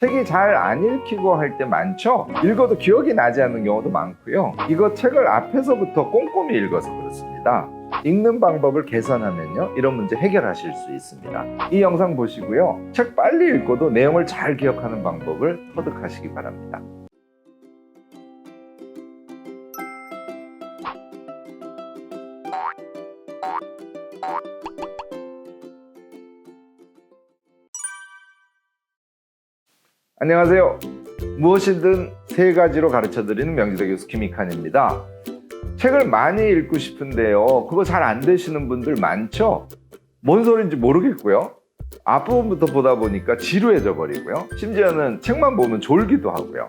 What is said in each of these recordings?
책이 잘 안 읽히고 할 때 많죠? 읽어도 기억이 나지 않는 경우도 많고요. 이거 책을 앞에서부터 꼼꼼히 읽어서 그렇습니다. 읽는 방법을 개선하면요, 이런 문제 해결하실 수 있습니다. 이 영상 보시고요, 책 빨리 읽고도 내용을 잘 기억하는 방법을 터득하시기 바랍니다. 안녕하세요. 무엇이든 세 가지로 가르쳐드리는 명지대 교수 김익환입니다. 책을 많이 읽고 싶은데요, 그거 잘 안 되시는 분들 많죠? 뭔 소리인지 모르겠고요. 앞부분부터 보다 보니까 지루해져 버리고요. 심지어는 책만 보면 졸기도 하고요.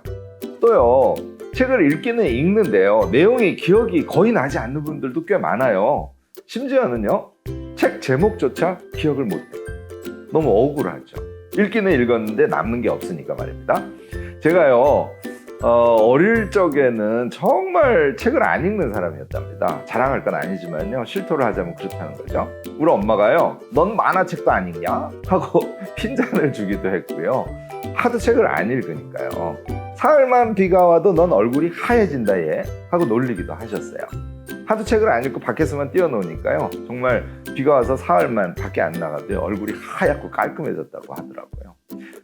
또요, 책을 읽기는 읽는데요, 내용이 기억이 거의 나지 않는 분들도 꽤 많아요. 심지어는요, 책 제목조차 기억을 못해요. 너무 억울하죠. 읽기는 읽었는데 남는 게 없으니까 말입니다. 제가요, 어릴 적에는 정말 책을 안 읽는 사람이었답니다. 자랑할 건 아니지만요, 실토를 하자면 그렇다는 거죠. 우리 엄마가요, 넌 만화책도 안 읽냐? 하고 핀잔을 주기도 했고요. 하도 책을 안 읽으니까요. 사흘만 비가 와도 넌 얼굴이 하얘진다 얘 하고 놀리기도 하셨어요. 하도 책을 안 읽고 밖에서만 뛰어노니까요, 정말 비가 와서 사흘만 밖에 안 나가도 얼굴이 하얗고 깔끔해졌다고 하더라고요.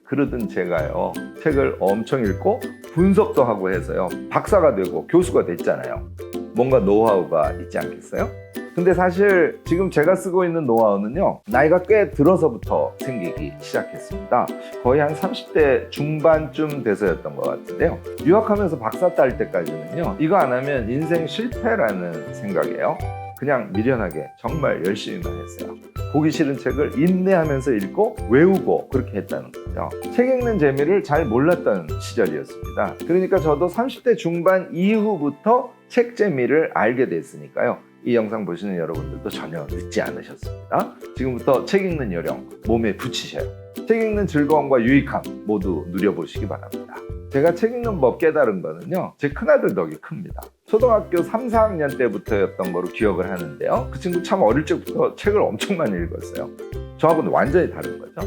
그러던 제가요, 책을 엄청 읽고 분석도 하고 해서요, 박사가 되고 교수가 됐잖아요. 뭔가 노하우가 있지 않겠어요? 근데 사실 지금 제가 쓰고 있는 노하우는요, 나이가 꽤 들어서부터 생기기 시작했습니다. 거의 한 30대 중반쯤 돼서였던 것 같은데요. 유학하면서 박사 딸 때까지는요, 이거 안 하면 인생 실패라는 생각이에요. 그냥 미련하게 정말 열심히만 했어요. 보기 싫은 책을 인내하면서 읽고 외우고 그렇게 했다는 거죠. 책 읽는 재미를 잘 몰랐던 시절이었습니다. 그러니까 저도 30대 중반 이후부터 책 재미를 알게 됐으니까요, 이 영상 보시는 여러분들도 전혀 늦지 않으셨습니다. 지금부터 책 읽는 요령 몸에 붙이셔요. 책 읽는 즐거움과 유익함 모두 누려보시기 바랍니다. 제가 책 읽는 법 깨달은 거는요, 제 큰아들 덕이 큽니다. 초등학교 3, 4학년 때부터였던 거로 기억을 하는데요, 그 친구 참 어릴 적부터 책을 엄청 많이 읽었어요. 저하고는 완전히 다른 거죠.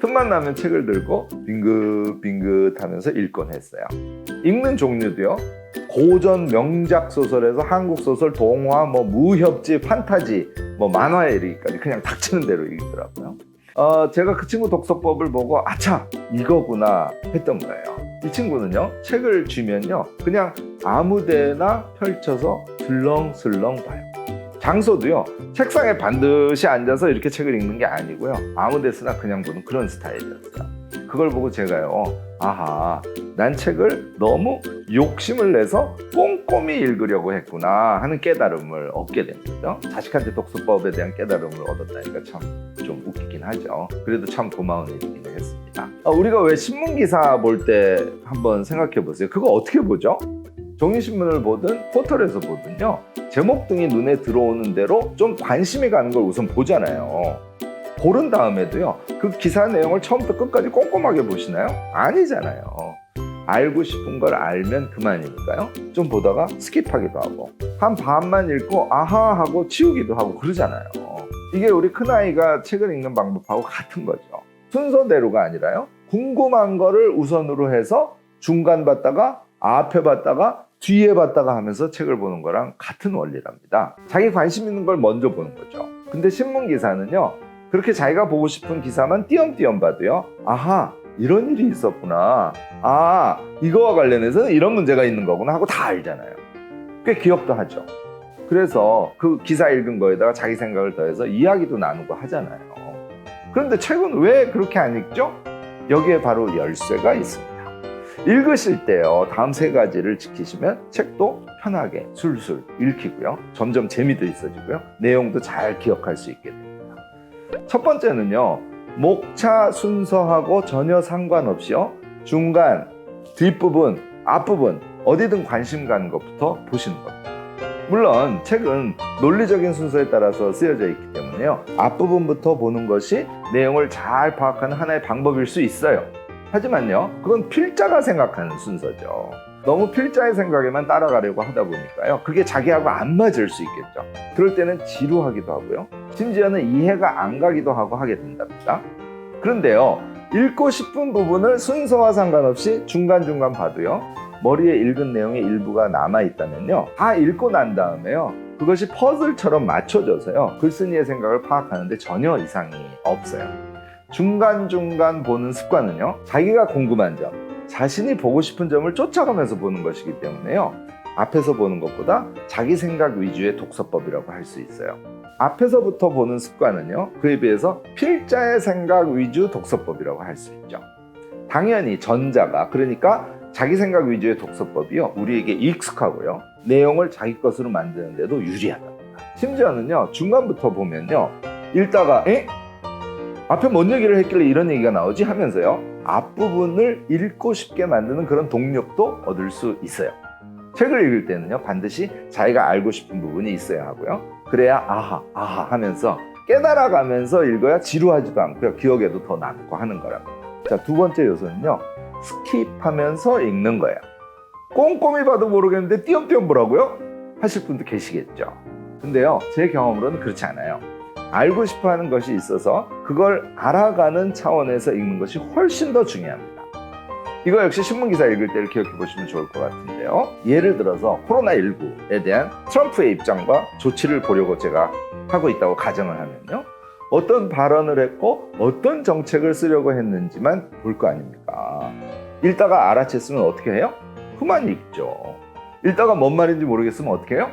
틈만 나면 책을 들고 빙긋빙긋 하면서 읽곤 했어요. 읽는 종류도요, 고전 명작 소설에서 한국 소설, 동화, 무협지, 판타지, 만화에 이르기까지 그냥 닥치는 대로 읽더라고요. 제가 그 친구 독서법을 보고 아차, 이거구나 했던 거예요. 이 친구는요, 책을 쥐면요, 그냥 아무데나 펼쳐서 슬렁슬렁 봐요. 장소도요, 책상에 반드시 앉아서 이렇게 책을 읽는 게 아니고요, 아무 데서나 그냥 보는 그런 스타일이었어요. 그걸 보고 제가요, 아하, 난 책을 너무 욕심을 내서 꼼꼼히 읽으려고 했구나 하는 깨달음을 얻게 된 거죠. 자식한테 독서법에 대한 깨달음을 얻었다니까 참 좀 웃기긴 하죠. 그래도 참 고마운 일이긴 했습니다. 우리가 왜 신문기사 볼 때 한번 생각해 보세요. 그거 어떻게 보죠? 종이신문을 보든 포털에서 보든요, 제목 등이 눈에 들어오는 대로 좀 관심이 가는 걸 우선 보잖아요. 고른 다음에도요, 그 기사 내용을 처음부터 끝까지 꼼꼼하게 보시나요? 아니잖아요. 알고 싶은 걸 알면 그만이니까요. 좀 보다가 스킵하기도 하고, 한 반만 읽고 아하 하고 치우기도 하고 그러잖아요. 이게 우리 큰아이가 책을 읽는 방법하고 같은 거죠. 순서대로가 아니라요, 궁금한 거를 우선으로 해서 중간 봤다가 앞에 봤다가 뒤에 봤다가 하면서 책을 보는 거랑 같은 원리랍니다. 자기 관심 있는 걸 먼저 보는 거죠. 근데 신문 기사는요, 그렇게 자기가 보고 싶은 기사만 띄엄띄엄 봐도요, 아하, 이런 일이 있었구나, 아, 이거와 관련해서 이런 문제가 있는 거구나 하고 다 알잖아요. 꽤 기억도 하죠. 그래서 그 기사 읽은 거에다가 자기 생각을 더해서 이야기도 나누고 하잖아요. 그런데 책은 왜 그렇게 안 읽죠? 여기에 바로 열쇠가 있습니다. 읽으실 때요, 다음 세 가지를 지키시면 책도 편하게 술술 읽히고요, 점점 재미도 있어지고요, 내용도 잘 기억할 수 있게 됩니다. 첫 번째는요, 목차 순서하고 전혀 상관없이요, 중간, 뒷부분, 앞부분 어디든 관심 가는 것부터 보시는 겁니다. 물론 책은 논리적인 순서에 따라서 쓰여져 있기 때문에요, 앞부분부터 보는 것이 내용을 잘 파악하는 하나의 방법일 수 있어요. 하지만요, 그건 필자가 생각하는 순서죠. 너무 필자의 생각에만 따라가려고 하다 보니까요, 그게 자기하고 안 맞을 수 있겠죠. 그럴 때는 지루하기도 하고요, 심지어는 이해가 안 가기도 하고 하게 된답니다. 그런데요, 읽고 싶은 부분을 순서와 상관없이 중간중간 봐도요, 머리에 읽은 내용의 일부가 남아있다면요, 다 읽고 난 다음에요, 그것이 퍼즐처럼 맞춰져서요, 글쓴이의 생각을 파악하는데 전혀 이상이 없어요. 중간중간 보는 습관은요, 자기가 궁금한 점, 자신이 보고 싶은 점을 쫓아가면서 보는 것이기 때문에요, 앞에서 보는 것보다 자기 생각 위주의 독서법이라고 할 수 있어요. 앞에서부터 보는 습관은요, 그에 비해서 필자의 생각 위주 독서법이라고 할 수 있죠. 당연히 전자가, 그러니까 자기 생각 위주의 독서법이요, 우리에게 익숙하고요, 내용을 자기 것으로 만드는 데도 유리하답니다. 심지어는요, 중간부터 보면요, 읽다가 앞에 뭔 얘기를 했길래 이런 얘기가 나오지 하면서요, 앞부분을 읽고 싶게 만드는 그런 동력도 얻을 수 있어요. 책을 읽을 때는요, 반드시 자기가 알고 싶은 부분이 있어야 하고요, 그래야 아하 하면서 깨달아가면서 읽어야 지루하지도 않고요, 기억에도 더 남고 하는 거랍니다. 자, 두 번째 요소는요, 스킵하면서 읽는 거예요. 꼼꼼히 봐도 모르겠는데 띄엄띄엄 보라고요? 하실 분도 계시겠죠. 근데요, 제 경험으로는 그렇지 않아요. 알고 싶어하는 것이 있어서 그걸 알아가는 차원에서 읽는 것이 훨씬 더 중요합니다. 이거 역시 신문기사 읽을 때를 기억해 보시면 좋을 것 같은데요, 예를 들어서 코로나19에 대한 트럼프의 입장과 조치를 보려고 제가 하고 있다고 가정을 하면요, 어떤 발언을 했고 어떤 정책을 쓰려고 했는지만 볼 거 아닙니까? 읽다가 알아챘으면 어떻게 해요? 그만 읽죠. 읽다가 뭔 말인지 모르겠으면 어떻게 해요?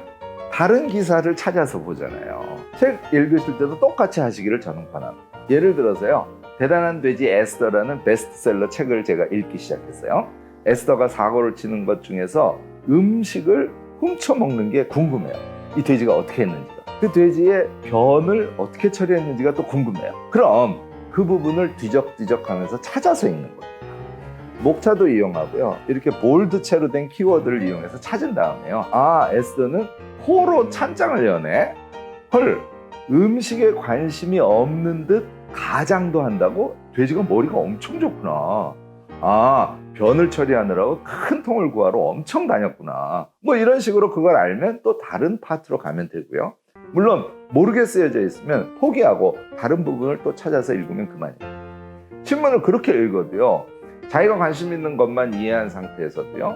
다른 기사를 찾아서 보잖아요. 책 읽으실 때도 똑같이 하시기를 저는 권합니다. 예를 들어서요, 대단한 돼지 에스더라는 베스트셀러 책을 제가 읽기 시작했어요. 에스더가 사고를 치는 것 중에서 음식을 훔쳐먹는 게 궁금해요. 이 돼지가 어떻게 했는지가. 그 돼지의 변을 어떻게 처리했는지가 또 궁금해요. 그럼 그 부분을 뒤적뒤적 하면서 찾아서 읽는 겁니다. 목차도 이용하고요, 이렇게 볼드체로 된 키워드를 이용해서 찾은 다음에요, 에스더는 호로 찬장을 여네? 헐, 음식에 관심이 없는 듯 가장도 한다고? 돼지가 머리가 엄청 좋구나. 변을 처리하느라고 큰 통을 구하러 엄청 다녔구나. 뭐 이런 식으로 그걸 알면 또 다른 파트로 가면 되고요. 물론 모르게 쓰여져 있으면 포기하고 다른 부분을 또 찾아서 읽으면 그만입니다. 신문을 그렇게 읽어도요, 자기가 관심 있는 것만 이해한 상태에서도요,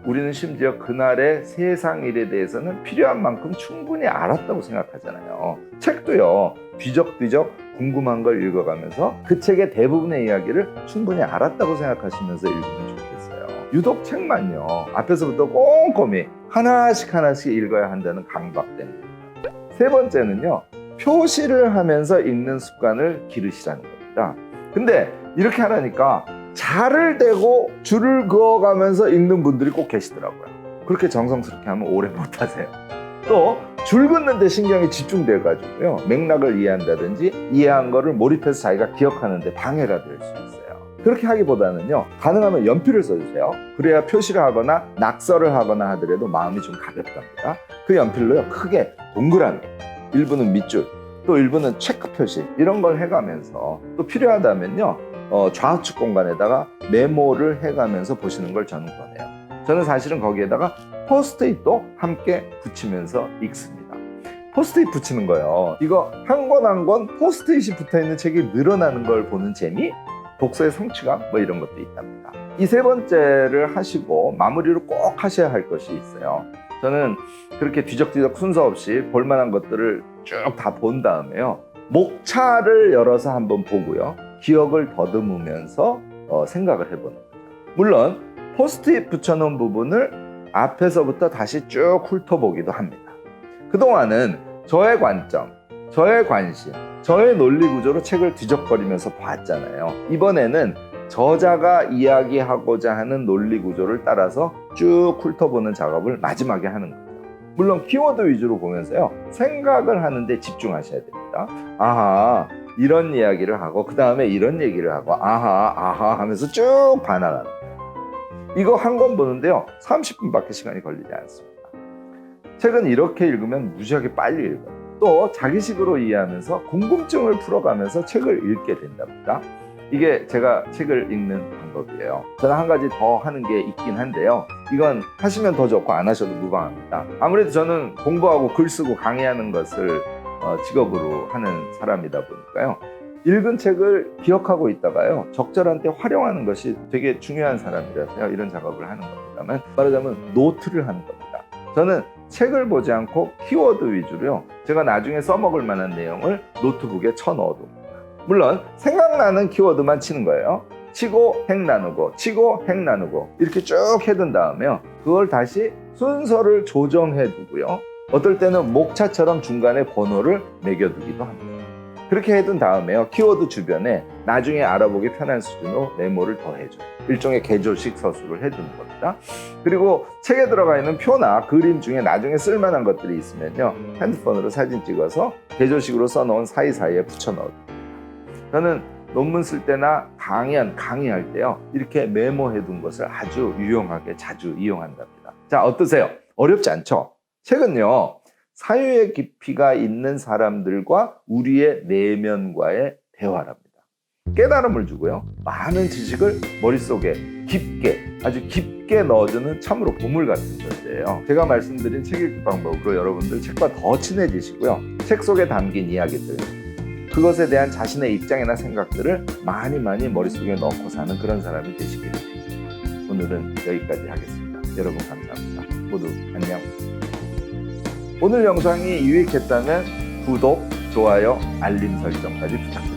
우리는 심지어 그날의 세상 일에 대해서는 필요한 만큼 충분히 알았다고 생각하잖아요. 책도요, 뒤적뒤적 궁금한 걸 읽어가면서 그 책의 대부분의 이야기를 충분히 알았다고 생각하시면서 읽으면 좋겠어요. 유독 책만요, 앞에서부터 꼼꼼히 하나씩 읽어야 한다는 강박 때문입니다. 세 번째는요, 표시를 하면서 읽는 습관을 기르시라는 겁니다. 근데 이렇게 하라니까 자를 대고 줄을 그어가면서 읽는 분들이 꼭 계시더라고요. 그렇게 정성스럽게 하면 오래 못하세요. 또 줄 긋는데 신경이 집중돼가지고요, 맥락을 이해한다든지 이해한 거를 몰입해서 자기가 기억하는데 방해가 될 수 있어요. 그렇게 하기보다는요, 가능하면 연필을 써주세요. 그래야 표시를 하거나 낙서를 하거나 하더라도 마음이 좀 가볍답니다. 그 연필로요, 크게 동그라미, 일부는 밑줄, 또 일부는 체크 표시, 이런 걸 해가면서, 또 필요하다면요, 좌우측 공간에다가 메모를 해가면서 보시는 걸 저는 권해요. 저는 사실은 거기에다가 포스트잇도 함께 붙이면서 읽습니다. 포스트잇 붙이는 거요, 이거 한 권 한 권 포스트잇이 붙어있는 책이 늘어나는 걸 보는 재미, 독서의 성취감, 뭐 이런 것도 있답니다. 이 세 번째를 하시고 마무리로 꼭 하셔야 할 것이 있어요. 저는 그렇게 뒤적뒤적 순서 없이 볼만한 것들을 쭉 다 본 다음에요, 목차를 열어서 한번 보고요, 기억을 더듬으면서 생각을 해보는 거죠. 물론 포스트잇 붙여놓은 부분을 앞에서부터 다시 쭉 훑어보기도 합니다. 그동안은 저의 관점, 저의 관심, 저의 논리 구조로 책을 뒤적거리면서 봤잖아요. 이번에는 저자가 이야기하고자 하는 논리 구조를 따라서 쭉 훑어보는 작업을 마지막에 하는 거죠. 물론 키워드 위주로 보면서요, 생각을 하는데 집중하셔야 됩니다. 이런 이야기를 하고 그 다음에 이런 얘기를 하고 아하 하면서 쭉 봐나가는 거예요. 이거 한 권 보는데요, 30분밖에 시간이 걸리지 않습니다. 책은 이렇게 읽으면 무지하게 빨리 읽어요. 또 자기식으로 이해하면서 궁금증을 풀어가면서 책을 읽게 된답니다. 이게 제가 책을 읽는 방법이에요. 저는 한 가지 더 하는 게 있긴 한데요, 이건 하시면 더 좋고 안 하셔도 무방합니다. 아무래도 저는 공부하고 글 쓰고 강의하는 것을 직업으로 하는 사람이다 보니까요, 읽은 책을 기억하고 있다가요, 적절한 때 활용하는 것이 되게 중요한 사람이라서요, 이런 작업을 하는 겁니다만, 말하자면 노트를 하는 겁니다. 저는 책을 보지 않고 키워드 위주로요, 제가 나중에 써먹을 만한 내용을 노트북에 쳐넣어둡니다. 물론 생각나는 키워드만 치는 거예요. 치고 핵 나누고 치고 핵 나누고 이렇게 쭉 해둔 다음에요, 그걸 다시 순서를 조정해 두고요, 어떨 때는 목차처럼 중간에 번호를 매겨두기도 합니다. 그렇게 해둔 다음에요, 키워드 주변에 나중에 알아보기 편한 수준으로 메모를 더해줘요. 일종의 개조식 서술을 해두는 겁니다. 그리고 책에 들어가 있는 표나 그림 중에 나중에 쓸만한 것들이 있으면요, 핸드폰으로 사진 찍어서 개조식으로 써놓은 사이사이에 붙여넣어요. 저는 논문 쓸 때나 강의할 때요, 이렇게 메모해둔 것을 아주 유용하게 자주 이용한답니다. 자, 어떠세요? 어렵지 않죠? 책은요, 사유의 깊이가 있는 사람들과 우리의 내면과의 대화랍니다. 깨달음을 주고요, 많은 지식을 머릿속에 깊게, 아주 깊게 넣어주는 참으로 보물 같은 존재예요. 제가 말씀드린 책 읽기 방법으로 여러분들 책과 더 친해지시고요, 책 속에 담긴 이야기들, 그것에 대한 자신의 입장이나 생각들을 많이 머릿속에 넣고 사는 그런 사람이 되시기를 바랍니다. 오늘은 여기까지 하겠습니다. 여러분 감사합니다. 모두 안녕. 오늘 영상이 유익했다면 구독, 좋아요, 알림 설정까지 부탁드립니다.